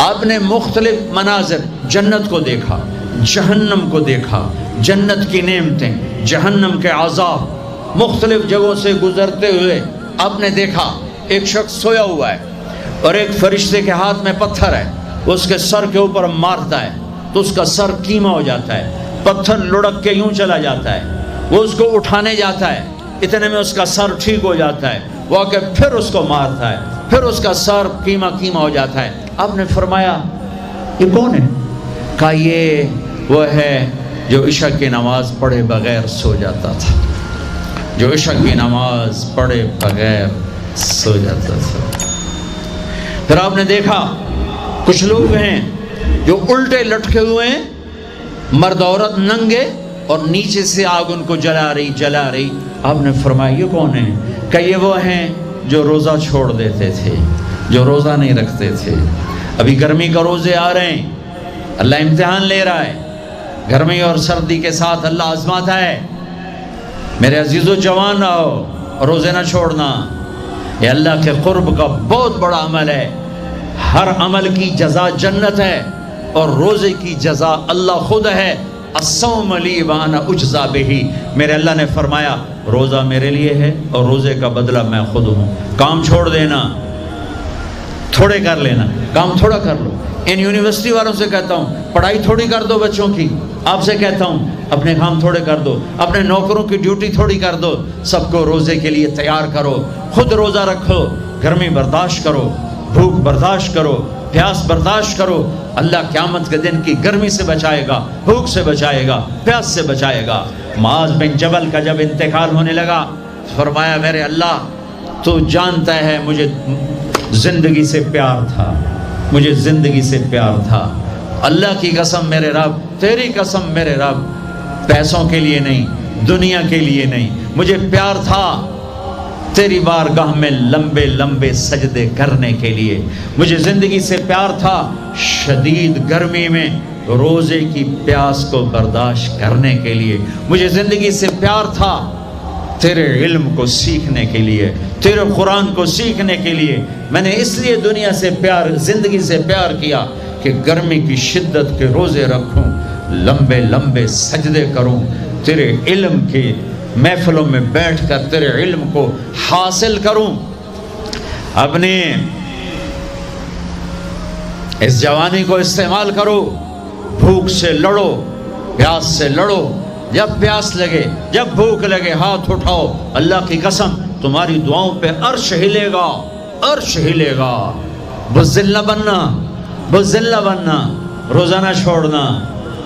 آپ نے مختلف مناظر، جنت کو دیکھا، جہنم کو دیکھا، جنت کی نعمتیں، جہنم کے عذاب، مختلف جگہوں سے گزرتے ہوئے آپ نے دیکھا ایک شخص سویا ہوا ہے اور ایک فرشتے کے ہاتھ میں پتھر ہے، اس کے سر کے اوپر مارتا ہے تو اس کا سر کیما ہو جاتا ہے، پتھر لڑک کے یوں چلا جاتا ہے، وہ اس کو اٹھانے جاتا ہے، اتنے میں اس کا سر ٹھیک ہو جاتا ہے، وہ آ کے پھر اس کو مارتا ہے، پھر اس کا سر کیما ہو جاتا ہے۔ آپ نے فرمایا یہ کون ہے؟ کہا یہ وہ ہے جو عشاء کی نماز پڑھے بغیر سو جاتا تھا، جو عشاء کی نماز پڑھے بغیر سو جاتا تھا۔ پھر آپ نے دیکھا کچھ لوگ ہیں جو الٹے لٹکے ہوئے ہیں، مرد عورت ننگے، اور نیچے سے آگ ان کو جلا رہی۔ آپ نے فرمایا یہ کون ہے؟ کہ یہ وہ ہیں جو روزہ چھوڑ دیتے تھے، جو روزہ نہیں رکھتے تھے۔ ابھی گرمی کا روزے آ رہے ہیں، اللہ امتحان لے رہا ہے، گرمی اور سردی کے ساتھ اللہ آزماتا ہے۔ میرے عزیزو جوان رہو، روزے نہ چھوڑنا، یہ اللہ کے قرب کا بہت بڑا عمل ہے۔ ہر عمل کی جزا جنت ہے اور روزے کی جزا اللہ خود ہے۔ الصوم لی وانا اجزا بہ، میرے اللہ نے فرمایا روزہ میرے لیے ہے اور روزے کا بدلہ میں خود ہوں۔ کام چھوڑ دینا، تھوڑے کر لینا، کام تھوڑا کر لو۔ ان یونیورسٹی والوں سے کہتا ہوں پڑھائی تھوڑی کر دو بچوں کی، آپ سے کہتا ہوں اپنے کام تھوڑے کر دو، اپنے نوکروں کی ڈیوٹی تھوڑی کر دو، سب کو روزے کے لیے تیار کرو، خود روزہ رکھو، گرمی برداشت کرو، بھوک برداشت کرو، پیاس برداشت کرو۔ اللہ قیامت کے دن کی گرمی سے بچائے گا، بھوک سے بچائے گا، پیاس سے بچائے گا۔ معاذ بن جبل کا جب انتقال ہونے لگا، فرمایا میرے اللہ تو جانتا ہے مجھے زندگی سے پیار تھا، مجھے زندگی سے پیار تھا، اللہ کی قسم میرے رب، تیری قسم میرے رب، پیسوں کے لیے نہیں، دنیا کے لیے نہیں، مجھے پیار تھا تیری بارگاہ میں لمبے لمبے سجدے کرنے کے لیے، مجھے زندگی سے پیار تھا شدید گرمی میں روزے کی پیاس کو برداشت کرنے کے لیے، مجھے زندگی سے پیار تھا تیرے علم کو سیکھنے کے لیے، تیرے قرآن کو سیکھنے کے لیے۔ میں نے اس لیے دنیا سے پیار، زندگی سے پیار کیا کہ گرمی کی شدت کے روزے رکھوں، لمبے لمبے سجدے کروں، تیرے علم کی محفلوں میں بیٹھ کر تیرے علم کو حاصل کروں۔ اپنی اس جوانی کو استعمال کرو، بھوک سے لڑو، پیاس سے لڑو، جب پیاس لگے، جب بھوک لگے ہاتھ اٹھاؤ، اللہ کی قسم تمہاری دعاؤں پہ عرش ہلے گا، عرش ہلے گا۔ بزدل نہ بننا، بزدل نہ بننا، روزہ نہ چھوڑنا،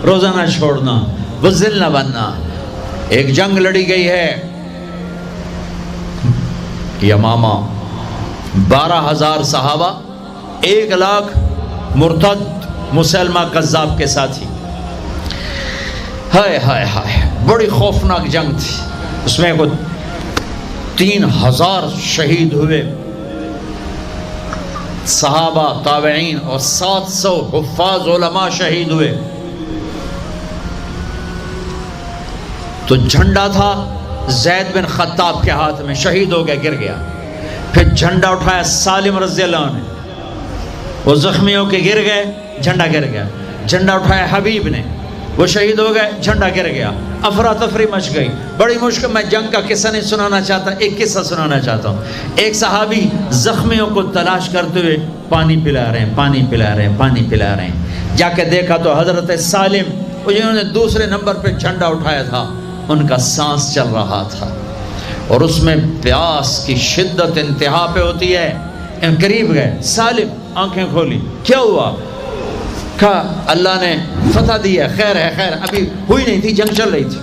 روزہ نہ چھوڑنا، بزدل نہ بننا۔ ایک جنگ لڑی گئی ہے یمامہ، 12,000 صحابہ، 1,00,000 مرتد مسلمہ کذاب کے ساتھی۔ ہائے ہائے ہائے، بڑی خوفناک جنگ تھی، اس میں کو 3,000 شہید ہوئے، صحابہ، تابعین اور 700 حفاظ علماء شہید ہوئے۔ تو جھنڈا تھا زید بن خطاب کے ہاتھ میں، شہید ہو گیا، گر گیا۔ پھر جھنڈا اٹھایا سالم رضی اللہ عنہ نے، وہ زخمی ہو کے گر گئے، جھنڈا گر گیا۔ جھنڈا اٹھایا حبیب نے، وہ شہید ہو گئے، جھنڈا گر گیا۔ افراتفری مچ گئی، بڑی مشکل۔ میں جنگ کا قصہ نہیں سنانا چاہتا، ایک قصہ سنانا چاہتا ہوں۔ ایک صحابی زخمیوں کو تلاش کرتے ہوئے پانی پلا رہے ہیں، پانی پلا رہے ہیں، پانی پلا رہے ہیں۔ جا کے دیکھا تو حضرت سالم، جنہوں نے دوسرے نمبر پہ جھنڈا اٹھایا تھا، ان کا سانس چل رہا تھا اور اس میں پیاس کی شدت انتہا پہ ہوتی ہے۔ ان قریب گئے، سالم آنکھیں کھولی، کیا ہوا؟ کہا اللہ نے فتح دی ہے، خیر ہے، خیر ابھی ہوئی نہیں تھی، جنگ چل رہی تھی۔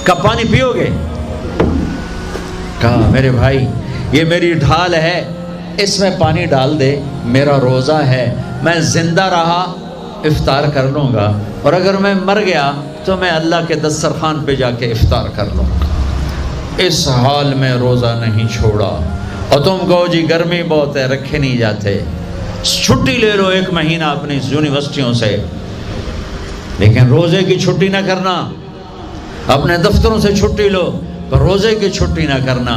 کہا پانی پیو گے؟ کہا میرے بھائی یہ میری ڈھال ہے، اس میں پانی ڈال دے، میرا روزہ ہے، میں زندہ رہا افطار کر لوں گا، اور اگر میں مر گیا تو میں اللہ کے دسترخوان پہ جا کے افطار کر لوں گا۔ اس حال میں روزہ نہیں چھوڑا۔ اور تم کہو جی گرمی بہت ہے، رکھے نہیں جاتے، چھٹی لے لو 1 مہینہ اپنی یونیورسٹیوں سے، لیکن روزے کی چھٹی نہ کرنا۔ اپنے دفتروں سے چھٹی لو، پر روزے کی چھٹی نہ کرنا۔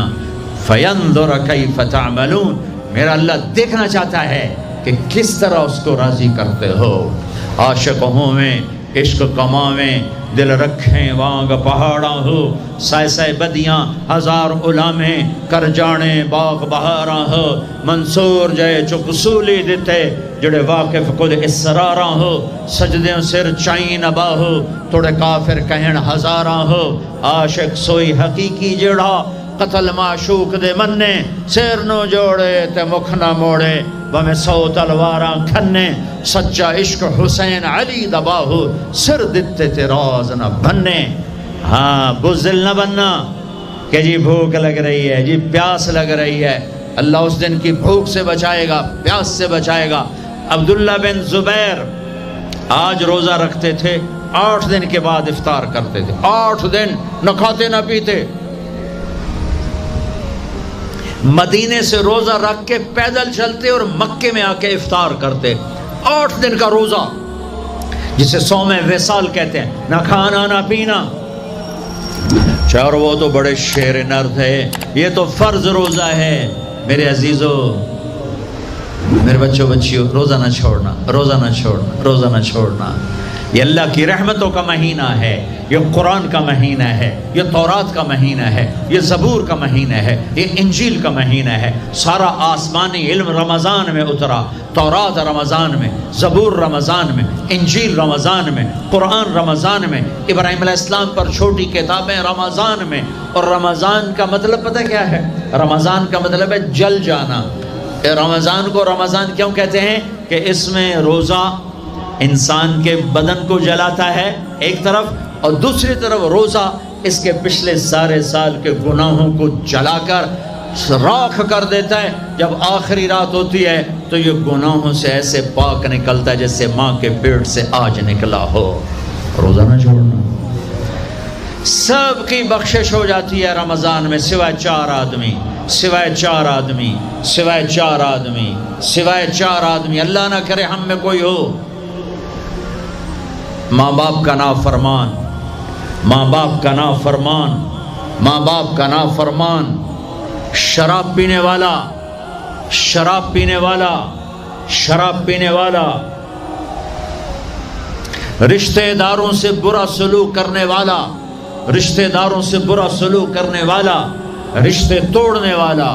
فَيَنْظُرَ كَيْفَ تَعْمَلُونَ، میرا اللہ دیکھنا چاہتا ہے کہ کس طرح اس کو راضی کرتے ہو۔ عاشق ہوں میں عشق کماویں، دل رکھیں وانگ پہاڑاں ہو، سائے سائے بدیاں ہزار علامیں، کر جانے باغ بہاراں ہو، منصور جائے چک سولی دیتے، جڑے واقف خود اسراراں ہو، سجدیں سر چائیں نبا ہو، توڑے کافر کہن ہزاراں ہو، عاشق سوئی حقیقی جڑا، قتل معشوق دے مننے، سیر نو جوڑے تے مکھ نہ موڑے، بہمیں 100 تلواراں کھنے، سچا عشق حسین علی دباہو، سر دتے تے راز نہ بننے۔ ہاں بزدل نہ بننا کہ جی بھوک لگ رہی ہے، جی پیاس لگ رہی ہے، اللہ اس دن کی بھوک سے بچائے گا، پیاس سے بچائے گا۔ عبداللہ بن زبیر آج روزہ رکھتے تھے، 8 دن کے بعد افطار کرتے تھے، 8 دن نہ کھاتے نہ پیتے، مدینے سے روزہ رکھ کے پیدل چلتے اور مکے میں آ کے افطار کرتے، 8 دن کا روزہ جسے صوم وصال کہتے ہیں، نہ کھانا نہ پینا۔ اور وہ تو بڑے شیر نرد ہے، یہ تو فرض روزہ ہے۔ میرے عزیزو، میرے بچوں بچیوں، روزہ نہ چھوڑنا، روزہ نہ چھوڑنا، روزہ نہ چھوڑنا۔ یہ اللہ کی رحمتوں کا مہینہ ہے، یہ قرآن کا مہینہ ہے، یہ تورات کا مہینہ ہے، یہ زبور کا مہینہ ہے، یہ انجیل کا مہینہ ہے۔ سارا آسمانی علم رمضان میں اترا، تورات رمضان میں، زبور رمضان میں، انجیل رمضان میں، قرآن رمضان میں، ابراہیم علیہ السلام پر چھوٹی کتابیں رمضان میں۔ اور رمضان کا مطلب پتہ کیا ہے؟ رمضان کا مطلب ہے جل جانا۔ رمضان کو رمضان کیوں کہتے ہیں؟ کہ اس میں روزہ انسان کے بدن کو جلاتا ہے ایک طرف، اور دوسری طرف روزہ اس کے پچھلے سارے سال کے گناہوں کو جلا کر راکھ کر دیتا ہے۔ جب آخری رات ہوتی ہے تو یہ گناہوں سے ایسے پاک نکلتا ہے جیسے ماں کے پیٹ سے آج نکلا ہو۔ روزہ نہ چھوڑنا۔ سب کی بخشش ہو جاتی ہے رمضان میں، سوائے 4 آدمی، سوائے 4 آدمی، سوائے 4 آدمی، سوائے 4 آدمی۔ اللہ نہ کرے ہم میں کوئی ہو۔ ماں باپ کا نافرمان، ماں باپ کا نافرمان، ماں باپ کا نافرمان، شراب پینے والا، شراب پینے والا، شراب پینے والا، رشتہ داروں سے برا سلوک کرنے والا، رشتہ داروں سے برا سلوک کرنے والا، رشتے توڑنے والا،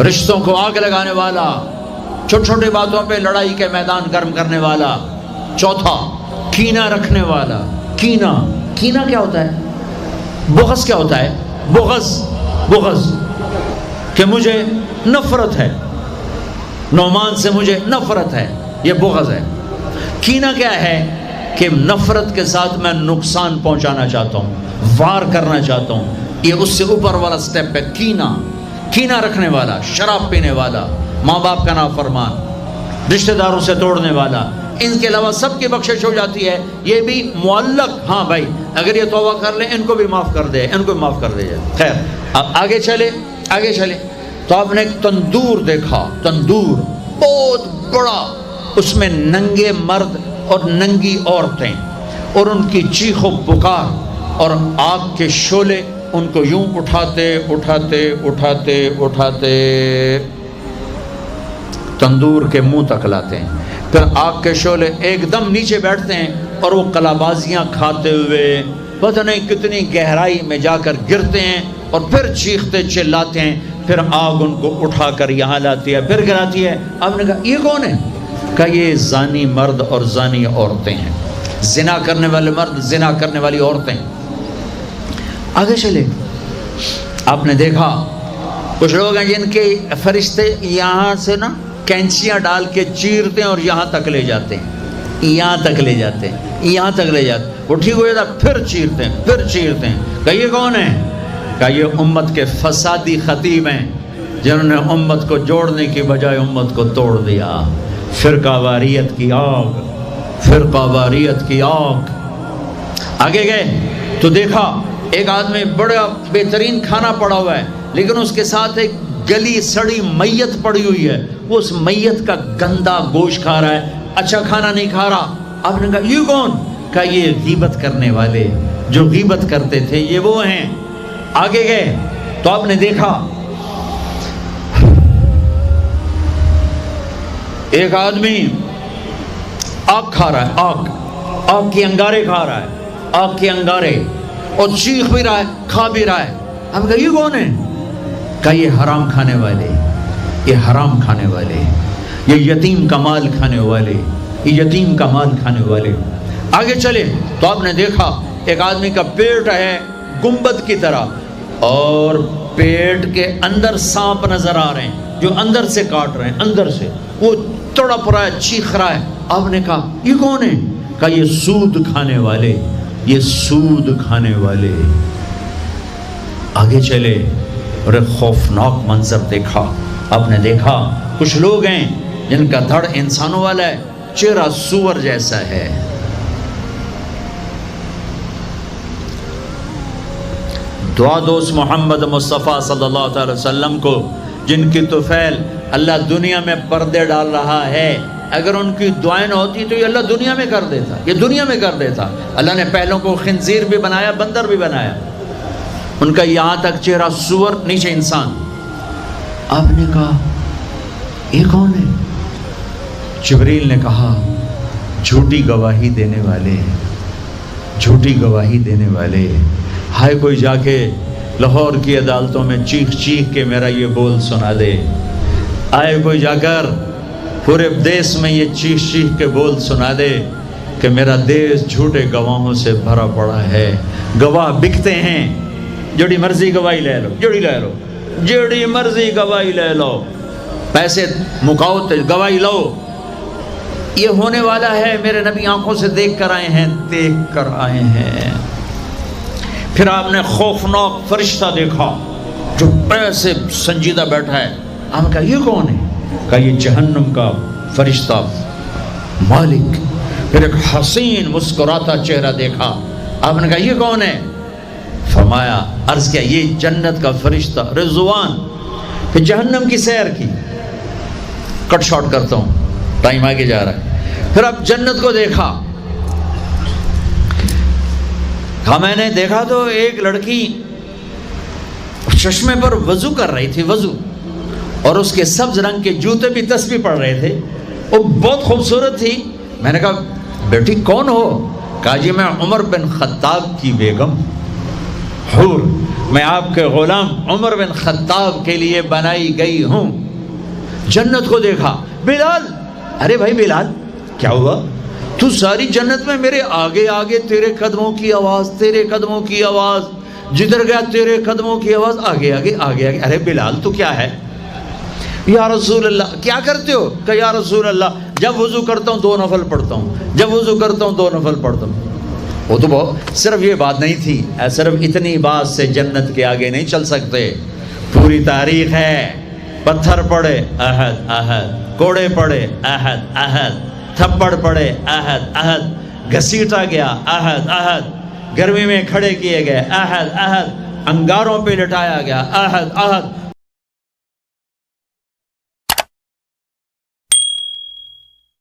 رشتوں کو آگ لگانے والا، چھوٹی چھوٹی باتوں پہ لڑائی کے میدان گرم کرنے والا۔ چوتھا، کینہ رکھنے والا۔ کینہ، کینہ کیا ہوتا ہے؟ بغض کیا ہوتا ہے؟ بغض، بغض کہ مجھے نفرت ہے، نعمان سے مجھے نفرت ہے، یہ بغض ہے۔ کینہ کیا ہے؟ کہ نفرت کے ساتھ میں نقصان پہنچانا چاہتا ہوں، وار کرنا چاہتا ہوں، یہ اس سے اوپر والا سٹیپ ہے کینہ۔ کینہ رکھنے والا، شراب پینے والا، ماں باپ کا نافرمان، رشتہ داروں سے توڑنے والا۔ ان کے علاوہ سب کی بخشش ہو جاتی ہے، یہ بھی معلق۔ ہاں بھائی اگر یہ توبہ کر لیں ان کو بھی معاف کر دے، ان کو بھی معاف کر دے جائے۔ خیر اب آگے چلے، آگے چلے تو آپ نے ایک تندور دیکھا، تندور بہت بڑا، اس میں ننگے مرد اور ننگی عورتیں، اور ان کی چیخ و پکار اور آگ کے شعلے ان کو یوں اٹھاتے اٹھاتے اٹھاتے اٹھاتے تندور کے منہ تک لاتے ہیں۔ پھر آگ کے شعلے ایک دم نیچے بیٹھتے ہیں اور وہ کلابازیاں کھاتے ہوئے پتہ نہیں کتنی گہرائی میں جا کر گرتے ہیں، اور پھر چیختے چلاتے ہیں۔ پھر آگ ان کو اٹھا کر یہاں لاتی ہے، پھر گراتی ہے۔ آپ نے کہا یہ کون ہے؟ کہا یہ زانی مرد اور زانی عورتیں ہیں، زنا کرنے والے مرد، زنا کرنے والی عورتیں۔ آگے چلے، آپ نے دیکھا کچھ لوگ ہیں جن کے فرشتے یہاں سے نا کینچیاں ڈال کے چیرتے ہیں اور یہاں تک لے جاتے ہیں، یہاں تک لے جاتے ہیں، یہاں تک لے جاتے ہیں، وہ ٹھیک ہو جاتا پھر چیرتے ہیں، پھر چیرتے ہیں۔ کہ یہ کون ہے؟ کہ یہ امت کے فسادی خطیب ہیں جنہوں نے امت کو جوڑنے کی بجائے امت کو توڑ دیا۔ فرقہ واریت کی آگ، فرقہ واریت کی آگ۔ آگے گئے تو دیکھا ایک آدمی بڑا بہترین کھانا پڑا ہوا ہے، لیکن اس کے ساتھ ایک گلی سڑی میت پڑی ہوئی ہے، وہ اس میت کا گندا گوشت کھا رہا ہے، اچھا کھانا نہیں کھا رہا۔ آپ نے کہا یہ کون؟ کہا یہ غیبت کرنے والے، جو غیبت کرتے تھے یہ وہ ہیں۔ آگے گئے تو آپ نے دیکھا ایک آدمی آگ کھا رہا ہے، آگ کے انگارے کھا رہا ہے، آگ کے انگارے، اور چیخ بھی رہا ہے، کھا بھی رہا ہے. ہم کہا یہ کون ہے؟ کہا یہ حرام کھانے والے، یہ حرام کھانے والے، یہ یتیم کا مال کھانے والے، یہ یتیم کا مال کھانے والے. آگے چلے تو آپ نے دیکھا ایک آدمی کا پیٹ ہے گنبد کی طرح، اور پیٹ کے اندر سانپ نظر آ رہے ہیں جو اندر سے کاٹ رہے ہیں، اندر سے وہ تڑپ رہا ہے، چیخ رہا ہے. آپ نے کہا یہ کون ہے؟ کہا یہ سود کھانے والے، یہ سود کھانے والے. آگے چلے اور ایک خوفناک منظر دیکھا. آپ نے دیکھا کچھ لوگ ہیں جن کا دھڑ انسانوں والا ہے، چہرہ سور جیسا ہے. دعا دوست محمد مصطفیٰ صلی اللہ تعالی وسلم کو، جن کی طفیل اللہ دنیا میں پردے ڈال رہا ہے، اگر ان کی دعائیں نہ ہوتی تو یہ اللہ دنیا میں کر دیتا، یہ دنیا میں کر دیتا. اللہ نے پہلوں کو خنزیر بھی بنایا، بندر بھی بنایا، ان کا یہاں تک چہرہ سور، نیچے انسان. آپ نے کہا یہ کون ہے؟ جبریل نے کہا جھوٹی گواہی دینے والے، جھوٹی گواہی دینے والے. ہائے کوئی جا کے لاہور کی عدالتوں میں چیخ چیخ کے میرا یہ بول سنا دے. آئے کوئی جا کر پورے دیس میں یہ چیخ چیخ کے بول سنا دے کہ میرا دیس جھوٹے گواہوں سے بھرا پڑا ہے. گواہ بکتے ہیں، جڑی مرضی گواہی لے لو، جڑی مرضی گواہی لے لو، پیسے مکاؤ تو گواہی لو. یہ ہونے والا ہے، میرے نبی آنکھوں سے دیکھ کر آئے ہیں، دیکھ کر آئے ہیں. پھر آپ نے خوفناک فرشتہ دیکھا جو ایسے سنجیدہ بیٹھا ہے. ہم کہا یہ کون ہے؟ کہا یہ جہنم کا فرشتہ مالک. پھر ایک حسین مسکراتا چہرہ دیکھا. آپ نے کہا یہ کون ہے؟ فرمایا، عرض کیا یہ جنت کا فرشتہ رضوان. پھر جہنم کی سیر کی. کٹ شارٹ کرتا ہوں، ٹائم آگے جا رہا ہے. پھر اب جنت کو دیکھا. کہا میں نے دیکھا تو ایک لڑکی چشمے پر وضو کر رہی تھی، وضو، اور اس کے سبز رنگ کے جوتے بھی تسبیح پڑھ رہے تھے، وہ بہت خوبصورت تھی. میں نے کہا بیٹی کون ہو؟ کہا جی میں عمر بن خطاب کی بیگم حور، میں آپ کے غلام عمر بن خطاب کے لیے بنائی گئی ہوں. جنت کو دیکھا. بلال، ارے بھائی بلال کیا ہوا؟ تو ساری جنت میں میرے آگے آگے، تیرے قدموں کی آواز، تیرے قدموں کی آواز، جدھر گیا تیرے قدموں کی آواز، آگے آگے آگے آگے. ارے بلال تو کیا ہے؟ یا رسول اللہ کیا کرتے ہو؟ کہ یا رسول اللہ جب وضو کرتا ہوں 2 نفل پڑھتا ہوں، جب وضو کرتا ہوں 2 نفل پڑھتا ہوں. وہ تو بہت، صرف یہ بات نہیں تھی، صرف اتنی بات سے جنت کے آگے نہیں چل سکتے. پوری تاریخ ہے. پتھر پڑے احد احد، کوڑے پڑے احد احد، تھپڑ پڑے احد احد، گھسیٹا گیا احد احد، گرمی میں کھڑے کیے گئے احد احد، انگاروں پہ لٹایا گیا احد احد،